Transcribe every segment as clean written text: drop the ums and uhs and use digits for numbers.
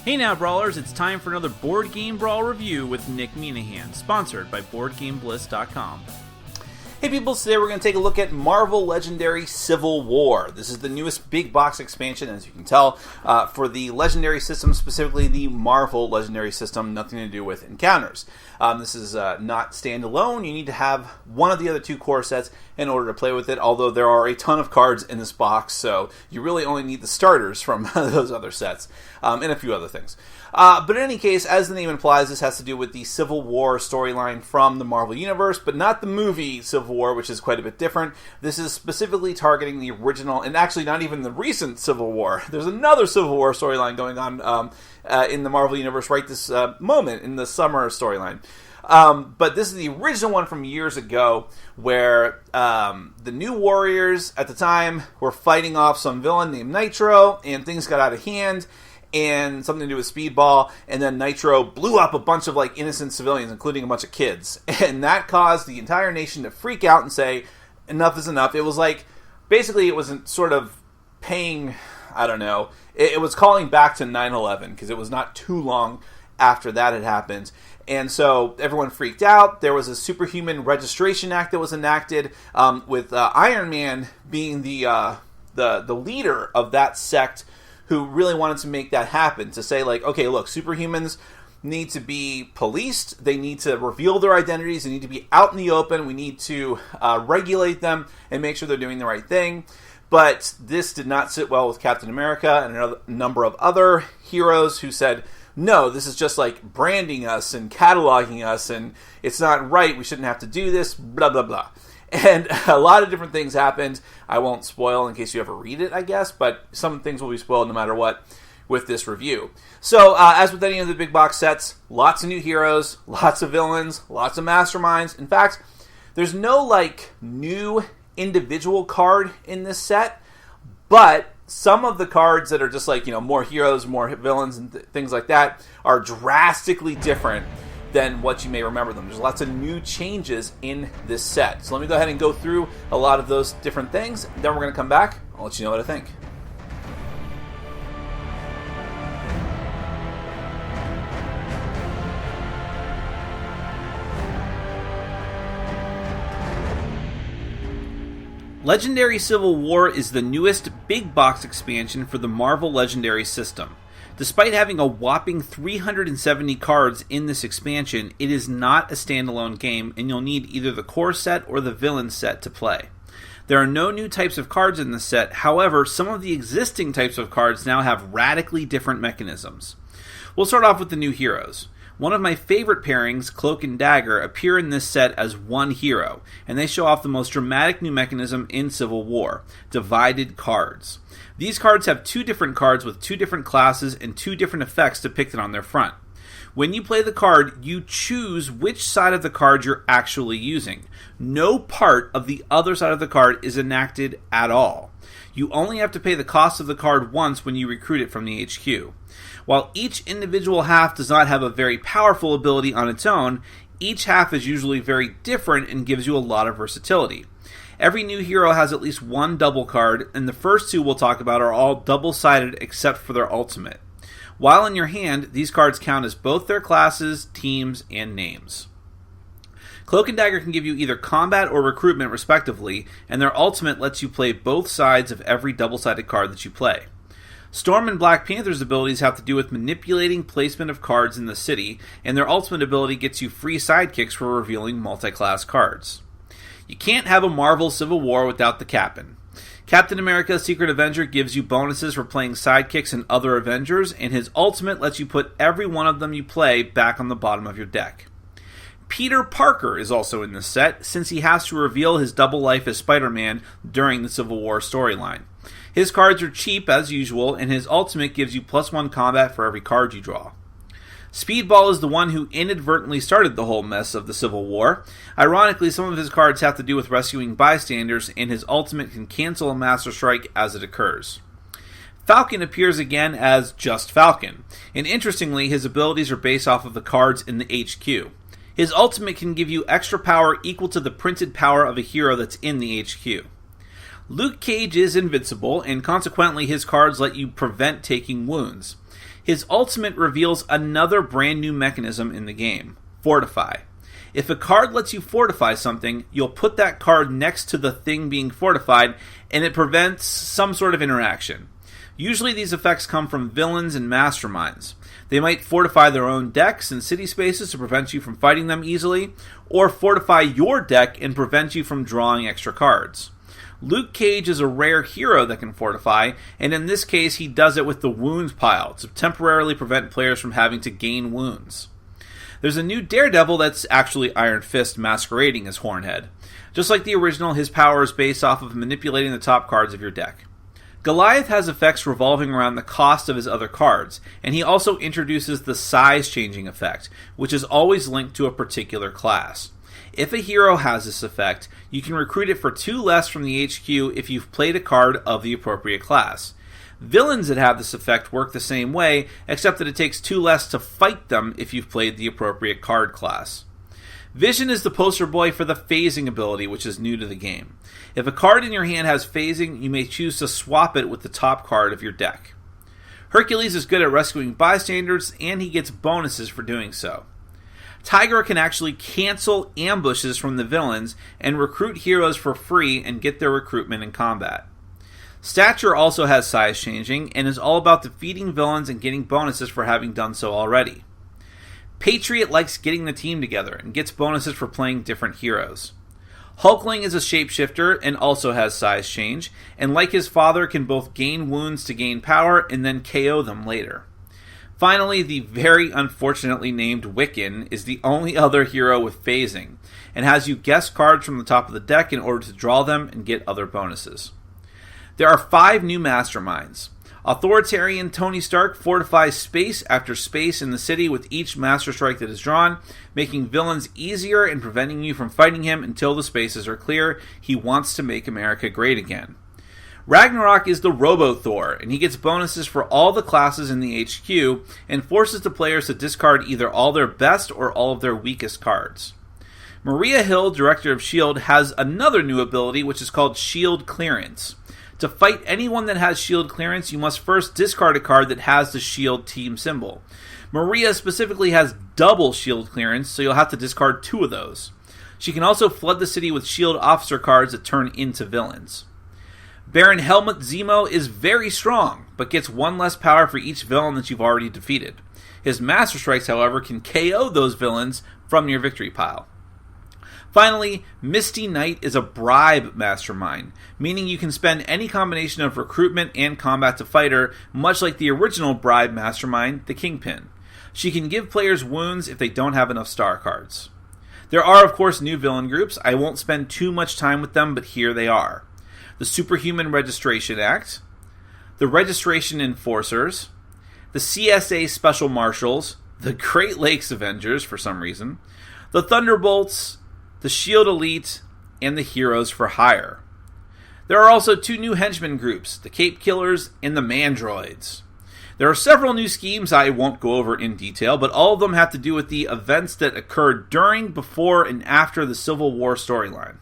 Hey now, Brawlers, it's time for another Board Game Brawl review with Nick Minahan, sponsored by BoardGameBliss.com. Hey people, today we're going to take a look at Marvel Legendary Civil War. This is the newest big box expansion, as you can tell, for the Legendary system, specifically the Marvel Legendary system, nothing to do with encounters. This is not standalone. You need to have one of the other two core sets in order to play with it, although there are a ton of cards in this box, so you really only need the starters from those other sets, and a few other things. But in any case, as the name implies, this has to do with the Civil War storyline from the Marvel Universe, but not the movie Civil War, which is quite a bit different. This is specifically targeting the original, and actually not even the recent Civil War. There's another Civil War storyline going on in the Marvel Universe right this moment, in the summer storyline. But this is the original one from years ago, where the New Warriors at the time were fighting off some villain named Nitro, and things got out of hand, and something to do with Speedball, and then Nitro blew up a bunch of innocent civilians, including a bunch of kids, and that caused the entire nation to freak out and say, enough is enough. It was basically it wasn't sort of paying, I don't know, it was calling back to 9/11, because it was not too long after that had happened. And so everyone freaked out. There was a Superhuman Registration Act that was enacted, with Iron Man being the leader of that sect, who really wanted to make that happen, to say, okay, look, superhumans need to be policed, they need to reveal their identities, they need to be out in the open, we need to regulate them and make sure they're doing the right thing. But this did not sit well with Captain America and a number of other heroes who said, no, this is just branding us and cataloging us, and it's not right, we shouldn't have to do this, blah, blah, blah. And a lot of different things happened. I won't spoil in case you ever read it, I guess, but some things will be spoiled no matter what with this review. So, as with any of the big box sets, lots of new heroes, lots of villains, lots of masterminds. In fact, there's no, new individual card in this set, but some of the cards that are just more heroes, more villains, and things like that are drastically different than what you may remember them. There's lots of new changes in this set. So let me go ahead and go through a lot of those different things. Then we're going to come back. I'll let you know what I think. Legendary Civil War is the newest big box expansion for the Marvel Legendary system. Despite having a whopping 370 cards in this expansion, it is not a standalone game, and you'll need either the core set or the villain set to play. There are no new types of cards in this set, however, some of the existing types of cards now have radically different mechanisms. We'll start off with the new heroes. One of my favorite pairings, Cloak and Dagger, appear in this set as one hero, and they show off the most dramatic new mechanism in Civil War, divided cards. These cards have two different cards with two different classes and two different effects depicted on their front. When you play the card, you choose which side of the card you're actually using. No part of the other side of the card is enacted at all. You only have to pay the cost of the card once when you recruit it from the HQ. While each individual half does not have a very powerful ability on its own, each half is usually very different and gives you a lot of versatility. Every new hero has at least one double card, and the first two we'll talk about are all double-sided except for their ultimate. While in your hand, these cards count as both their classes, teams, and names. Cloak and Dagger can give you either combat or recruitment respectively, and their ultimate lets you play both sides of every double-sided card that you play. Storm and Black Panther's abilities have to do with manipulating placement of cards in the city, and their ultimate ability gets you free sidekicks for revealing multi-class cards. You can't have a Marvel Civil War without the Captain. Captain America Secret Avenger gives you bonuses for playing sidekicks and other Avengers, and his ultimate lets you put every one of them you play back on the bottom of your deck. Peter Parker is also in this set, since he has to reveal his double life as Spider-Man during the Civil War storyline. His cards are cheap as usual, and his ultimate gives you +1 combat for every card you draw. Speedball is the one who inadvertently started the whole mess of the Civil War. Ironically, some of his cards have to do with rescuing bystanders, and his ultimate can cancel a Master Strike as it occurs. Falcon appears again as just Falcon, and interestingly, his abilities are based off of the cards in the HQ. His ultimate can give you extra power equal to the printed power of a hero that's in the HQ. Luke Cage is invincible, and consequently his cards let you prevent taking wounds. His ultimate reveals another brand new mechanism in the game, Fortify. If a card lets you fortify something, you'll put that card next to the thing being fortified, and it prevents some sort of interaction. Usually these effects come from villains and masterminds. They might fortify their own decks and city spaces to prevent you from fighting them easily, or fortify your deck and prevent you from drawing extra cards. Luke Cage is a rare hero that can fortify, and in this case he does it with the wounds pile to temporarily prevent players from having to gain wounds. There's a new Daredevil that's actually Iron Fist masquerading as Hornhead. Just like the original, his power is based off of manipulating the top cards of your deck. Goliath has effects revolving around the cost of his other cards, and he also introduces the size changing effect, which is always linked to a particular class. If a hero has this effect, you can recruit it for 2 less from the HQ if you've played a card of the appropriate class. Villains that have this effect work the same way, except that it takes 2 less to fight them if you've played the appropriate card class. Vision is the poster boy for the phasing ability, which is new to the game. If a card in your hand has phasing, you may choose to swap it with the top card of your deck. Hercules is good at rescuing bystanders, and he gets bonuses for doing so. Tiger can actually cancel ambushes from the villains and recruit heroes for free and get their recruitment in combat. Stature also has size changing and is all about defeating villains and getting bonuses for having done so already. Patriot likes getting the team together and gets bonuses for playing different heroes. Hulkling is a shapeshifter and also has size change, and like his father can both gain wounds to gain power and then KO them later. Finally, the very unfortunately named Wiccan is the only other hero with phasing, and has you guess cards from the top of the deck in order to draw them and get other bonuses. There are 5 new masterminds. Authoritarian Tony Stark fortifies space after space in the city with each Master Strike that is drawn, making villains easier and preventing you from fighting him until the spaces are clear. He wants to make America great again. Ragnarok is the Robo-Thor, and he gets bonuses for all the classes in the HQ, and forces the players to discard either all their best or all of their weakest cards. Maria Hill, Director of S.H.I.E.L.D., has another new ability which is called Shield Clearance. To fight anyone that has shield clearance, you must first discard a card that has the shield team symbol. Maria specifically has double shield clearance, so you'll have to discard 2 of those. She can also flood the city with shield officer cards that turn into villains. Baron Helmut Zemo is very strong, but gets 1 less power for each villain that you've already defeated. His Master Strikes, however, can KO those villains from your victory pile. Finally, Misty Knight is a bribe mastermind, meaning you can spend any combination of recruitment and combat to fight her, much like the original bribe mastermind, the Kingpin. She can give players wounds if they don't have enough star cards. There are, of course, new villain groups. I won't spend too much time with them, but here they are. The Superhuman Registration Act, the Registration Enforcers, the CSA Special Marshals, the Great Lakes Avengers for some reason, the Thunderbolts, the Shield Elite, and the Heroes for Hire. There are also 2 new Henchman groups, the Cape Killers and the Mandroids. There are several new schemes I won't go over in detail, but all of them have to do with the events that occurred during, before, and after the Civil War storyline.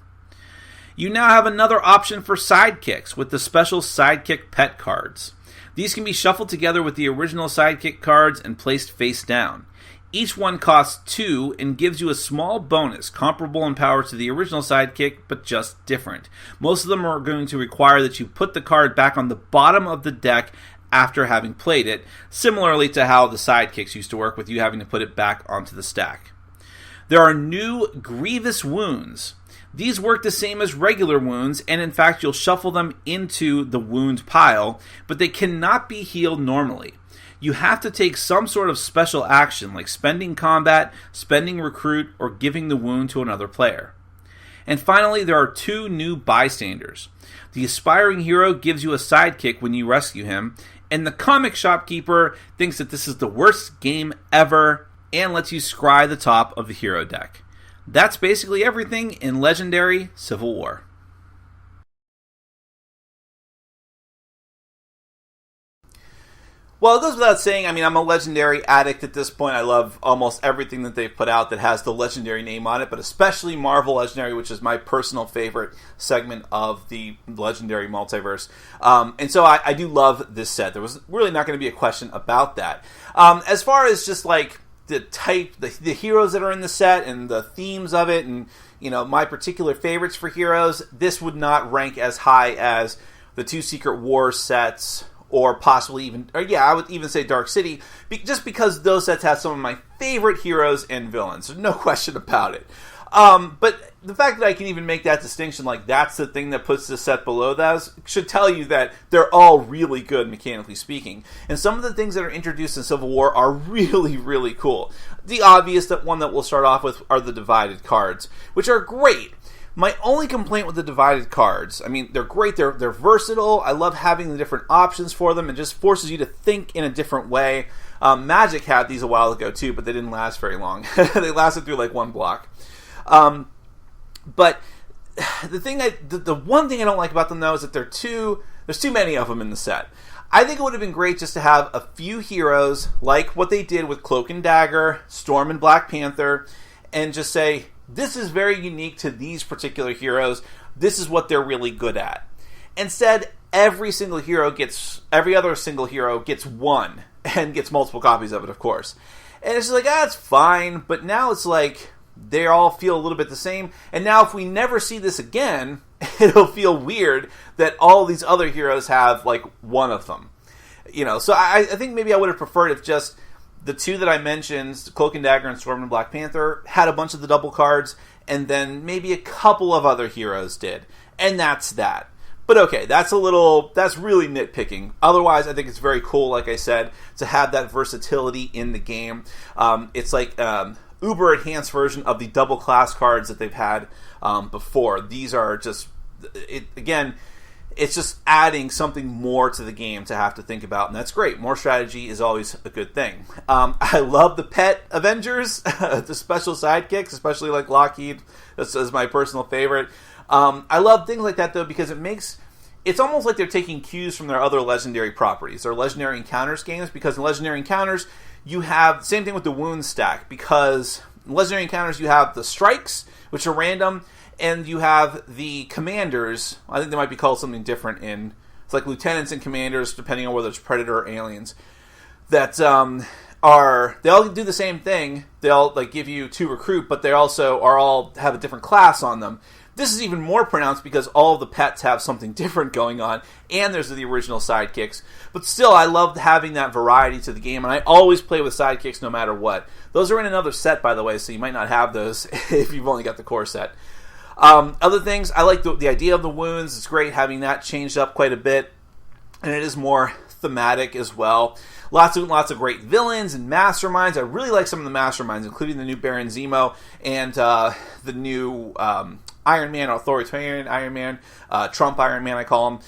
You now have another option for Sidekicks with the special Sidekick pet cards. These can be shuffled together with the original Sidekick cards and placed face down. Each one costs 2 and gives you a small bonus comparable in power to the original Sidekick, but just different. Most of them are going to require that you put the card back on the bottom of the deck after having played it, similarly to how the Sidekicks used to work with you having to put it back onto the stack. There are new Grievous Wounds. These work the same as regular wounds, and in fact you'll shuffle them into the wound pile, but they cannot be healed normally. You have to take some sort of special action, like spending combat, spending recruit, or giving the wound to another player. And finally, there are 2 new Bystanders. The Aspiring Hero gives you a sidekick when you rescue him, and the Comic Shopkeeper thinks that this is the worst game ever, and lets you scry the top of the hero deck. That's basically everything in Legendary Civil War. Well, it goes without saying, I mean, I'm a Legendary addict at this point. I love almost everything that they've put out that has the Legendary name on it, but especially Marvel Legendary, which is my personal favorite segment of the Legendary multiverse. And so I do love this set. There was really not going to be a question about that. As far as just like the type, the heroes that are in the set and the themes of it and, you know, my particular favorites for heroes, this would not rank as high as the 2 Secret Wars sets, or possibly even, I would even say Dark City, just because those sets have some of my favorite heroes and villains. There's no question about it. But the fact that I can even make that distinction, like that's the thing that puts the set below those, should tell you that they're all really good, mechanically speaking. And some of the things that are introduced in Civil War are really, really cool. The obvious one that we'll start off with are the divided cards, which are great. My only complaint with the divided cards, I mean, they're great, they're versatile, I love having the different options for them, and just forces you to think in a different way. Magic had these a while ago too, but they didn't last very long. They lasted through like one block. But the one thing I don't like about them though is that there's too many of them in the set. I think it would have been great just to have a few heroes, like what they did with Cloak and Dagger, Storm and Black Panther, and just say, this is very unique to these particular heroes. This is what they're really good at. Instead, every other single hero gets one, and gets multiple copies of it, of course. And it's just like, it's fine, but now it's like, they all feel a little bit the same. And now if we never see this again, it'll feel weird that all these other heroes have, like, one of them. You know, so I think maybe I would have preferred if just the 2 that I mentioned, Cloak and Dagger and Storm and Black Panther, had a bunch of the double cards, and then maybe a couple of other heroes did. And that's that. But okay, that's really nitpicking. Otherwise, I think it's very cool, like I said, to have that versatility in the game. It's like uber enhanced version of the double class cards that they've had before. These are just, it's just adding something more to the game to have to think about, and that's great. More strategy is always a good thing. I love the pet Avengers, the special sidekicks, especially like Lockheed. This is my personal favorite. I love things like that, though, because it's almost like they're taking cues from their other Legendary properties, their Legendary Encounters games, because in Legendary Encounters, you have, same thing with the Wound stack, because in Legendary Encounters, you have the Strikes, which are random, and you have the Commanders. I think they might be called something different it's like Lieutenants and Commanders, depending on whether it's Predator or Aliens, that they all do the same thing. They all like give you 2 recruit, but they also all have a different class on them. This is even more pronounced because all of the pets have something different going on, and there's the original sidekicks. But still, I love having that variety to the game, and I always play with sidekicks no matter what. Those are in another set, by the way, so you might not have those if you've only got the core set. Other things, I like the idea of the wounds. It's great having that changed up quite a bit, and it is more thematic as well. Lots of great villains and masterminds. I really like some of the masterminds, including the new Baron Zemo and the new Iron Man, authoritarian Iron Man, Trump Iron Man, I call him.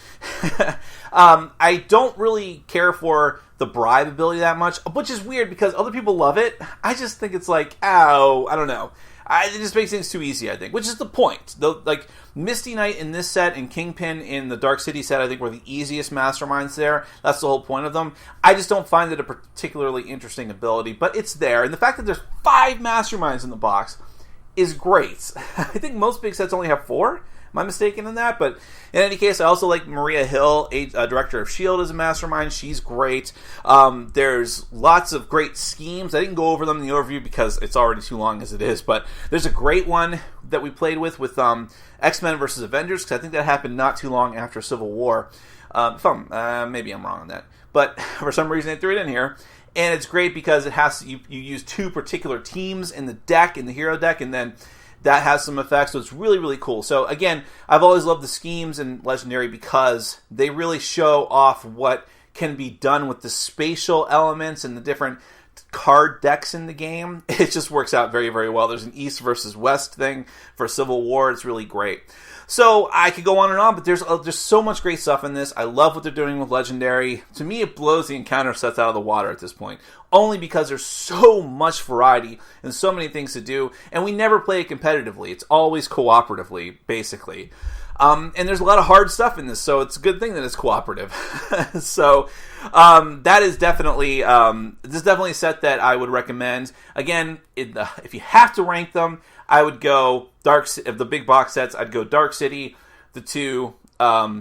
I don't really care for the bribe ability that much, which is weird because other people love it. I just think it's like, ow, I don't know. It just makes things too easy, I think, which is the point. Like Misty Knight in this set and Kingpin in the Dark City set, I think, were the easiest masterminds there. That's the whole point of them. I just don't find it a particularly interesting ability, but it's there. And the fact that there's 5 masterminds in the box is great. I think most big sets only have 4. Am I mistaken in that? But in any case, I also like Maria Hill, director of S.H.I.E.L.D. as a mastermind. She's great. There's lots of great schemes. I didn't go over them in the overview because it's already too long as it is, but there's a great one that we played with X-Men versus Avengers, because I think that happened not too long after Civil War. Maybe I'm wrong on that. But for some reason, they threw it in here. And it's great because it has you use 2 particular teams in the deck, in the hero deck, and then that has some effects, so it's really, really cool. So again, I've always loved the schemes in Legendary because they really show off what can be done with the spatial elements and the different card decks in the game. It just works out very, very well. There's an East versus West thing for Civil War. It's really great. So I could go on and on, but there's so much great stuff in this. I love what they're doing with Legendary. To me, it blows the encounter sets out of the water at this point, only because there's so much variety and so many things to do, and we never play it competitively. It's always cooperatively, basically. And there's a lot of hard stuff in this, so it's a good thing that it's cooperative. So that is definitely this is definitely a set that I would recommend. Again, if you have to rank them, I would go of the big box sets. I'd go Dark City, the 2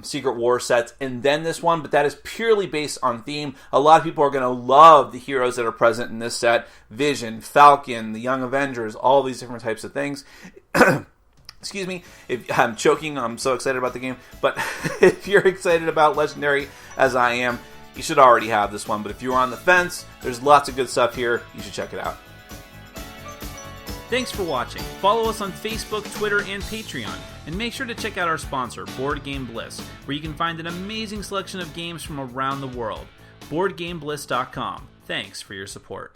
Secret War sets, and then this one. But that is purely based on theme. A lot of people are going to love the heroes that are present in this set: Vision, Falcon, the Young Avengers, all these different types of things. Excuse me, if I'm choking, I'm so excited about the game. But if you're excited about Legendary, as I am, you should already have this one. But if you're on the fence, there's lots of good stuff here. You should check it out. Thanks for watching. Follow us on Facebook, Twitter, and Patreon. And make sure to check out our sponsor, Board Game Bliss, where you can find an amazing selection of games from around the world. BoardGameBliss.com. Thanks for your support.